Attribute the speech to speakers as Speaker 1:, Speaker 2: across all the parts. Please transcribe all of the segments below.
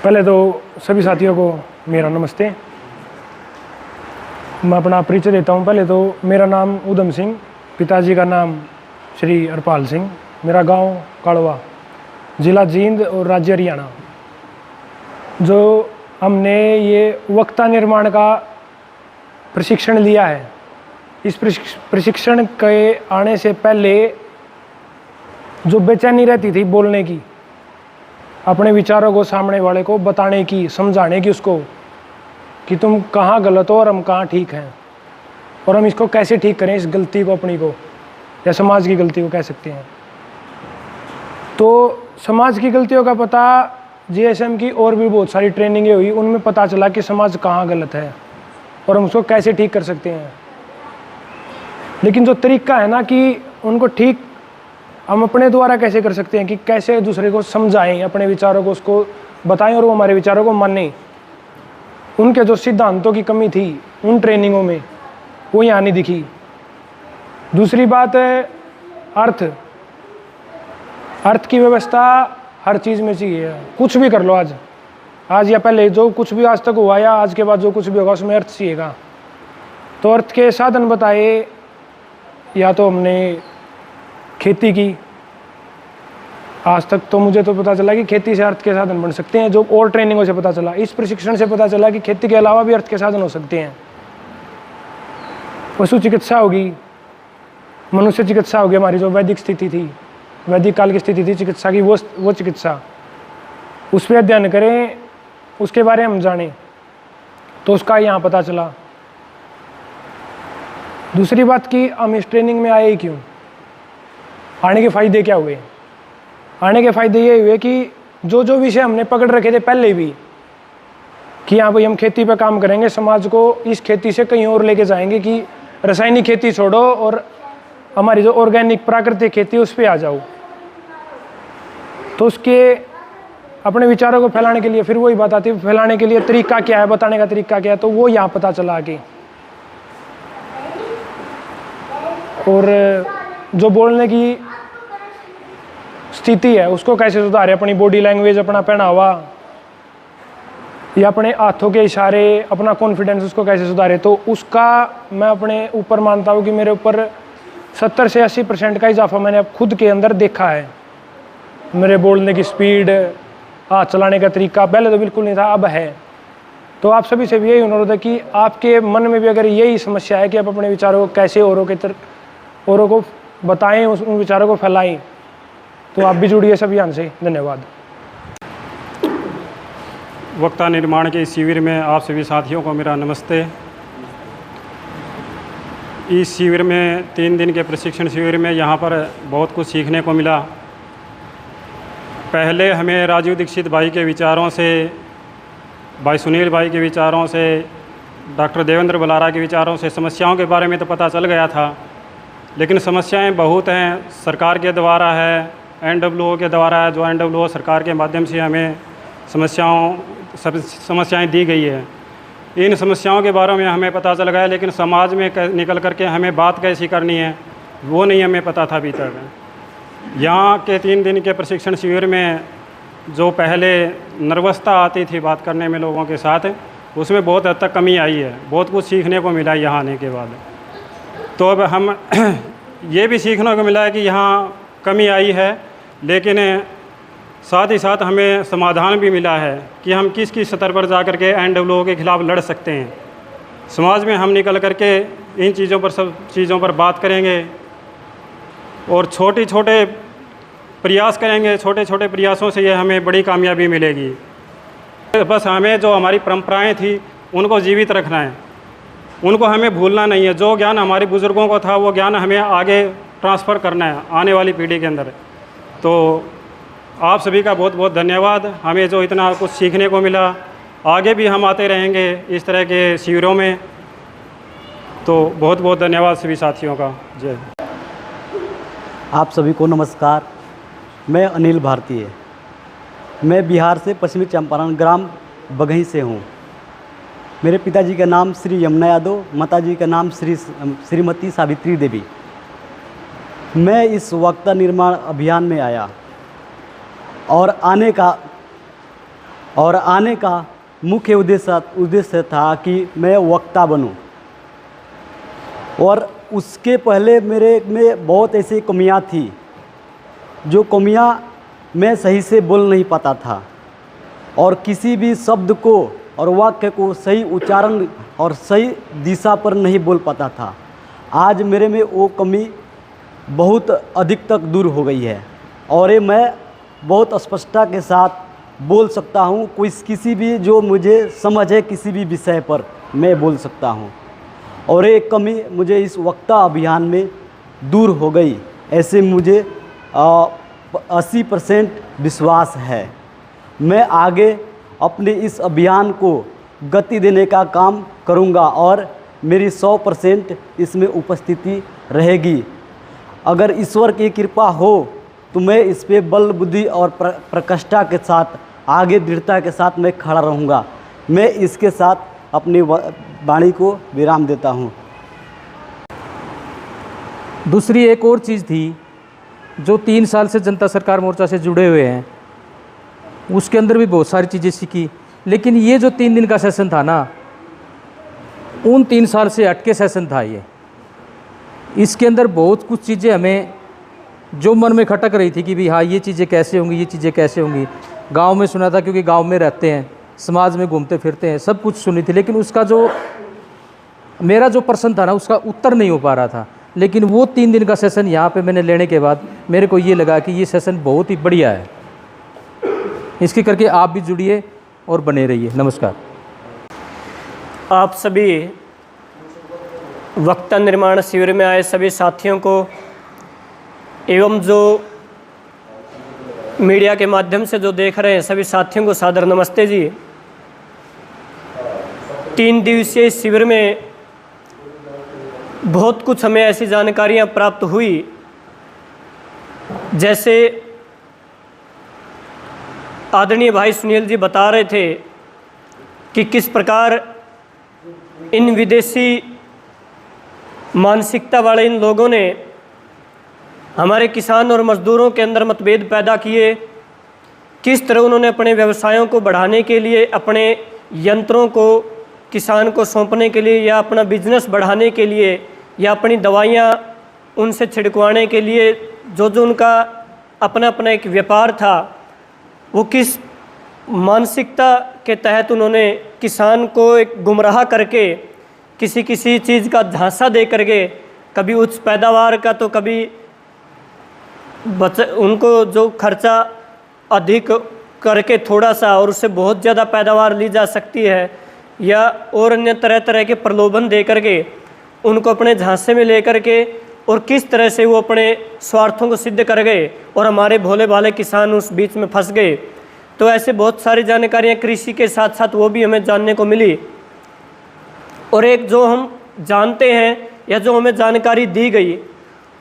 Speaker 1: पहले तो सभी साथियों को मेरा नमस्ते। मैं अपना परिचय देता हूँ। पहले तो मेरा नाम उधम सिंह, पिताजी का नाम श्री हरपाल सिंह, मेरा गांव काड़वा, ज़िला जींद और राज्य हरियाणा। जो हमने ये वक्ता निर्माण का प्रशिक्षण लिया है, इस प्रशिक्षण के आने से पहले जो बेचैनी रहती थी बोलने की, अपने विचारों को सामने वाले को बताने की, समझाने की उसको कि तुम कहाँ गलत हो और हम कहाँ ठीक हैं, और हम इसको कैसे ठीक करें, इस गलती को अपनी को या समाज की गलती को कह सकते हैं। तो समाज की गलतियों का पता जीएसएम की और भी बहुत सारी ट्रेनिंगें हुई, उनमें पता चला कि समाज कहाँ गलत है और हम उसको कैसे ठीक कर सकते हैं। लेकिन जो तरीका है ना कि उनको ठीक हम अपने द्वारा कैसे कर सकते हैं, कि कैसे दूसरे को समझाएं, अपने विचारों को उसको बताएं और वो हमारे विचारों को माने, उनके जो सिद्धांतों की कमी थी उन ट्रेनिंगों में वो यहाँ नहीं दिखी। दूसरी बात है अर्थ की व्यवस्था हर चीज़ में चाहिए। कुछ भी कर लो, आज या पहले जो कुछ भी आज तक हुआ या आज के बाद जो कुछ भी होगा उसमें अर्थ चाहिएगा। तो अर्थ के साधन बताए, या तो हमने खेती की, आज तक तो मुझे तो पता चला कि खेती से अर्थ के साधन बन सकते हैं, जो और ट्रेनिंगों से पता चला। इस प्रशिक्षण से पता चला कि खेती के अलावा भी अर्थ के साधन हो सकते हैं। पशु चिकित्सा होगी, मनुष्य चिकित्सा होगी, हमारी जो वैदिक स्थिति थी, वैदिक काल की स्थिति थी चिकित्सा की, वो चिकित्सा, उस पर अध्ययन करें, उसके बारे में हम जानें, तो उसका यहाँ पता चला। दूसरी बात कि हम इस ट्रेनिंग में आए ही क्यों, आने के फ़ायदे क्या हुए। आने के फ़ायदे ये हुए कि जो विषय हमने पकड़ रखे थे पहले भी, कि हाँ भाई हम खेती पे काम करेंगे, समाज को इस खेती से कहीं और लेके जाएंगे, कि रासायनिक खेती छोड़ो और हमारी जो ऑर्गेनिक प्राकृतिक खेती उस पर आ जाओ। तो उसके अपने विचारों को फैलाने के लिए फिर वही बात आती है, फैलाने के लिए तरीका क्या है, बताने का तरीका क्या है, तो वो यहाँ पता चला आगे। और जो बोलने की स्थिति है उसको कैसे सुधारे, अपनी बॉडी लैंग्वेज, अपना पहनावा या अपने हाथों के इशारे, अपना कॉन्फिडेंस, उसको कैसे सुधारे। तो उसका मैं अपने ऊपर मानता हूँ कि मेरे ऊपर 70 से 80% का इजाफा मैंने खुद के अंदर देखा है। मेरे बोलने की स्पीड, हाथ चलाने का तरीका पहले तो बिल्कुल नहीं था, अब है। तो आप सभी से भी यही अनुरोध है कि आपके मन में भी अगर यही समस्या है कि आप अपने विचारों को कैसे औरों को बताएं, उन विचारों को फैलाएं, तो आप भी जुड़िए इस अभियान से। धन्यवाद।
Speaker 2: वक्ता निर्माण के इस शिविर में आप सभी साथियों को मेरा नमस्ते। इस शिविर में 3 दिन के प्रशिक्षण शिविर में यहाँ पर बहुत कुछ सीखने को मिला। पहले हमें राजीव दीक्षित भाई के विचारों से, भाई सुनील भाई के विचारों से, डॉक्टर देवेंद्र बलारा के विचारों से समस्याओं के बारे में तो पता चल गया था, लेकिन समस्याएं बहुत हैं। सरकार के द्वारा है, NWO के द्वारा है, जो NWO सरकार के माध्यम से हमें समस्याएं दी गई है। इन समस्याओं के बारे में हमें पता चल गया, लेकिन समाज में निकल करके हमें बात कैसी करनी है वो नहीं हमें पता था अभी तक। यहाँ के 3 दिन के प्रशिक्षण शिविर में जो पहले नर्वसता आती थी बात करने में लोगों के साथ, उसमें बहुत हद तक कमी आई है। बहुत कुछ सीखने को मिला यहाँ आने के बाद। तो अब हम ये भी सीखने को मिला है कि यहाँ कमी आई है, लेकिन साथ ही साथ हमें समाधान भी मिला है कि हम किस किस स्तर पर जा कर के NWO के खिलाफ़ लड़ सकते हैं। समाज में हम निकल कर के इन सब चीज़ों पर बात करेंगे और छोटे प्रयास करेंगे। छोटे छोटे प्रयासों से ये हमें बड़ी कामयाबी मिलेगी। बस हमें जो हमारी परंपराएं थी उनको जीवित रखना है, उनको हमें भूलना नहीं है। जो ज्ञान हमारे बुज़ुर्गों को था वो ज्ञान हमें आगे ट्रांसफ़र करना है आने वाली पीढ़ी के अंदर। तो आप सभी का बहुत बहुत धन्यवाद। हमें जो इतना कुछ सीखने को मिला, आगे भी हम आते रहेंगे इस तरह के शिविरों में। तो बहुत बहुत धन्यवाद सभी साथियों का। जय।
Speaker 3: आप सभी को नमस्कार। मैं अनिल भारतीय, मैं बिहार से पश्चिमी चंपारण ग्राम बघई से हूँ। मेरे पिताजी का नाम श्री यमुना यादव, माताजी का नाम श्रीमती सावित्री देवी। मैं इस वक्ता निर्माण अभियान में आया और आने का और आने का मुख्य उद्देश्य था कि मैं वक्ता बनूं। और उसके पहले मेरे में बहुत ऐसी कमियां थी, जो कमियां मैं सही से बोल नहीं पाता था और किसी भी शब्द को और वाक्य को सही उच्चारण और सही दिशा पर नहीं बोल पाता था। आज मेरे में वो कमी बहुत अधिक तक दूर हो गई है और ये मैं बहुत स्पष्टता के साथ बोल सकता हूँ। कोई किसी भी जो मुझे समझ है किसी भी विषय पर मैं बोल सकता हूँ और ये कमी मुझे इस वक्ता अभियान में दूर हो गई, ऐसे मुझे 80% विश्वास है। मैं आगे अपने इस अभियान को गति देने का काम करूंगा और मेरी 100% इसमें उपस्थिति रहेगी। अगर ईश्वर की कृपा हो तो मैं इस पे बल बुद्धि और प्रकृष्टा के साथ आगे दृढ़ता के साथ मैं खड़ा रहूँगा। मैं इसके साथ अपनी वाणी को विराम देता हूँ।
Speaker 4: दूसरी एक और चीज़ थी, जो 3 साल से जनता सरकार मोर्चा से जुड़े हुए हैं, उसके अंदर भी बहुत सारी चीज़ें सीखी। लेकिन ये जो 3 दिन का सेशन था ना, उन 3 साल से हटके सेशन था ये। इसके अंदर बहुत कुछ चीज़ें हमें जो मन में खटक रही थी कि भी हाँ ये चीज़ें कैसे होंगी, ये चीज़ें कैसे होंगी। गांव में सुना था, क्योंकि गांव में रहते हैं, समाज में घूमते फिरते हैं, सब कुछ सुनी थी, लेकिन उसका जो मेरा जो प्रश्न था ना, उसका उत्तर नहीं हो पा रहा था। लेकिन वो 3 दिन का सेशन यहाँ पे मैंने लेने के बाद मेरे को ये लगा कि ये सेशन बहुत ही बढ़िया है। इसके करके आप भी जुड़िए और बने रहिए। नमस्कार।
Speaker 5: आप सभी वक्ता निर्माण शिविर में आए सभी साथियों को एवं जो मीडिया के माध्यम से जो देख रहे हैं सभी साथियों को सादर नमस्ते जी। 3 दिवसीय शिविर में बहुत कुछ हमें ऐसी जानकारियां प्राप्त हुई, जैसे आदरणीय भाई सुनील जी बता रहे थे कि किस प्रकार इन विदेशी मानसिकता वाले इन लोगों ने हमारे किसान और मज़दूरों के अंदर मतभेद पैदा किए। किस तरह उन्होंने अपने व्यवसायों को बढ़ाने के लिए अपने यंत्रों को किसान को सौंपने के लिए या अपना बिजनेस बढ़ाने के लिए या अपनी दवाइयाँ उनसे छिड़कवाने के लिए जो उनका अपना अपना एक व्यापार था, वो किस मानसिकता के तहत उन्होंने किसान को एक गुमराह करके किसी चीज़ का झांसा दे करके कभी उच्च पैदावार का तो कभी उनको जो खर्चा अधिक करके थोड़ा सा और उससे बहुत ज़्यादा पैदावार ली जा सकती है, या और अन्य तरह तरह के प्रलोभन दे करके उनको अपने झांसे में लेकर के और किस तरह से वो अपने स्वार्थों को सिद्ध कर गए और हमारे भोले भाले किसान उस बीच में फंस गए। तो ऐसे बहुत सारी जानकारियाँ कृषि के साथ साथ वो भी हमें जानने को मिली। और एक जो हम जानते हैं या जो हमें जानकारी दी गई,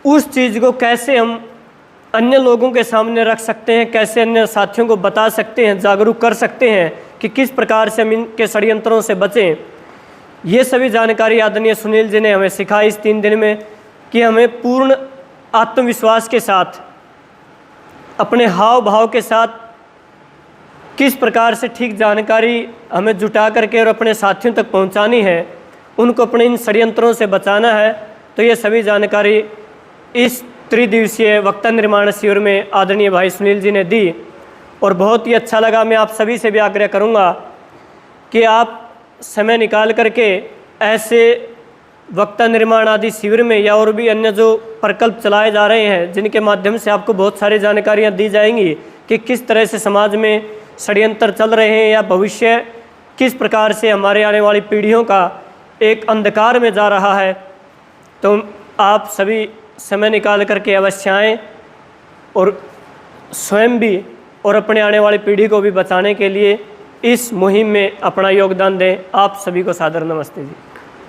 Speaker 5: उस चीज़ को कैसे हम अन्य लोगों के सामने रख सकते हैं, कैसे अन्य साथियों को बता सकते हैं, जागरूक कर सकते हैं कि किस प्रकार से हम इनके षड्यंत्रों से बचें। ये सभी जानकारी आदरणीय सुनील जी ने हमें सिखाई इस 3 दिन में, कि हमें पूर्ण आत्मविश्वास के साथ अपने हाव भाव के साथ किस प्रकार से ठीक जानकारी हमें जुटा करके और अपने साथियों तक पहुंचानी है, उनको अपने इन षड्यंत्रों से बचाना है। तो ये सभी जानकारी इस 3 दिवसीय वक्ता निर्माण शिविर में आदरणीय भाई सुनील जी ने दी और बहुत ही अच्छा लगा। मैं आप सभी से भी आग्रह करूंगा कि आप समय निकाल करके ऐसे वक्ता निर्माण आदि शिविर में या और भी अन्य जो प्रकल्प चलाए जा रहे हैं, जिनके माध्यम से आपको बहुत सारी जानकारियां दी जाएंगी कि किस तरह से समाज में षड्यंत्र चल रहे हैं या भविष्य किस प्रकार से हमारे आने वाली पीढ़ियों का एक अंधकार में जा रहा है। तो आप सभी समय निकाल करके अवश्य आएँ और स्वयं भी और अपने आने वाली पीढ़ी को भी बचाने के लिए इस मुहिम में अपना योगदान दें। आप सभी को सादर नमस्ते जी।